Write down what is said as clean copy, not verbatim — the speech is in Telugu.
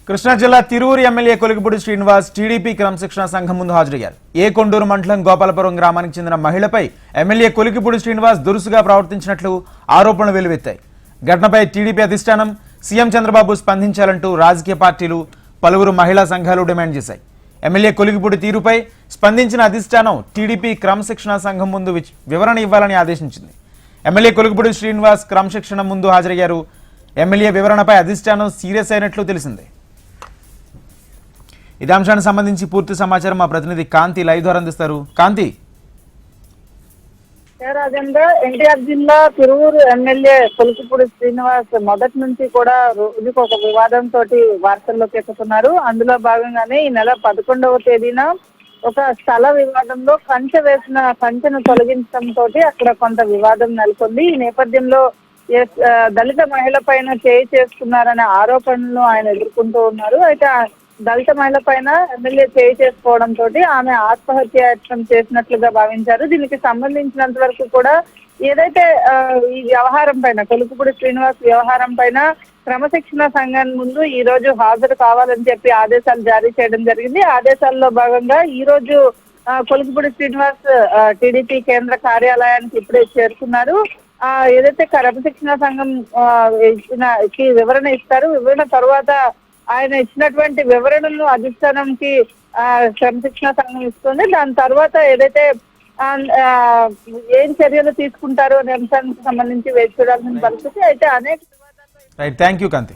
కృష్ణా జిల్లా తిరువురు ఎమ్మెల్యే కొలిగిపూడి శ్రీనివాస్ టీడీపీ క్రమశిక్షణ సంఘం ముందు హాజరయ్యారు. ఏ కొండూరు మండలం గోపాలపురం గ్రామానికి చెందిన మహిళపై ఎమ్మెల్యే కొలిగిపూడి శ్రీనివాస్ దురుసుగా ప్రవర్తించినట్లు ఆరోపణలు వెలువెత్తాయి. ఘటనపై టీడీపీ అధిష్టానం సీఎం చంద్రబాబు స్పందించాలంటూ రాజకీయ పార్టీలు పలువురు మహిళా సంఘాలు డిమాండ్ చేశాయి. ఎమ్మెల్యే కొలిగిపూడి తీరుపై స్పందించిన అధిష్టానం టీడీపీ క్రమశిక్షణ సంఘం ముందు వివరణ ఇవ్వాలని ఆదేశించింది. ఎమ్మెల్యే కొలిగిపూడి శ్రీనివాస్ క్రమశిక్షణ ముందు హాజరయ్యారు. ఎమ్మెల్యే వివరణపై అధిష్టానం సీరియస్ అయినట్లు తెలిసింది. ఇదే అంశానికి సంబంధించి పూర్తి సమాచారం మా ప్రతినిధి కాంతి లైవ్ ద్వారా అందిస్తారు. కాంతి. రాజేంద్ర, ఎన్టీఆర్ జిల్లా తిరువూరు ఎమ్మెల్యే కొలిగిపూడి శ్రీనివాస్ మొదటి నుంచి కూడా రోజుకు ఒక వివాదంతో వార్తల్లోకి ఎక్కుతున్నారు. అందులో భాగంగానే ఈ నెల 11వ తేదీన ఒక స్థల వివాదంలో కంచెను తొలగించడంతో అక్కడ కొంత వివాదం నెలకొంది. ఈ నేపథ్యంలో దళిత మహిళ పైన చేయి చేసుకున్నారనే ఆరోపణలు ఆయన ఎదుర్కొంటూ ఉన్నారు. అయితే దళిత మహిళ పైన ఎమ్మెల్యే చేయి చేసుకోవడంతో ఆమె ఆత్మహత్యాయత్నం చేసినట్లుగా భావించారు. దీనికి సంబంధించినంత వరకు కూడా ఏదైతే ఈ వ్యవహారం పైన కొలిగిపూడి శ్రీనివాస్ వ్యవహారం పైన క్రమశిక్షణ సంఘం ముందు ఈ రోజు హాజరు కావాలని చెప్పి ఆదేశాలు జారీ చేయడం జరిగింది. ఆదేశాల్లో భాగంగా ఈ రోజు కొలిగిపూడి శ్రీనివాస్ టీడీపీ కేంద్ర కార్యాలయానికి ఇప్పుడే చేరుకున్నారు. ఏదైతే క్రమశిక్షణ సంఘం వివరణ ఇస్తారు, వివరణ తర్వాత ఆయన ఇచ్చినటువంటి వివరణలను అధిష్టానంకి క్రమశిక్షణ సంఘం ఇస్తుంది. దాని తర్వాత ఏదైతే ఏం చర్యలు తీసుకుంటారో అనే అంశానికి సంబంధించి వేచి చూడాల్సిన పరిస్థితి. అయితే అనేక థ్యాంక్ యూ కాంతి.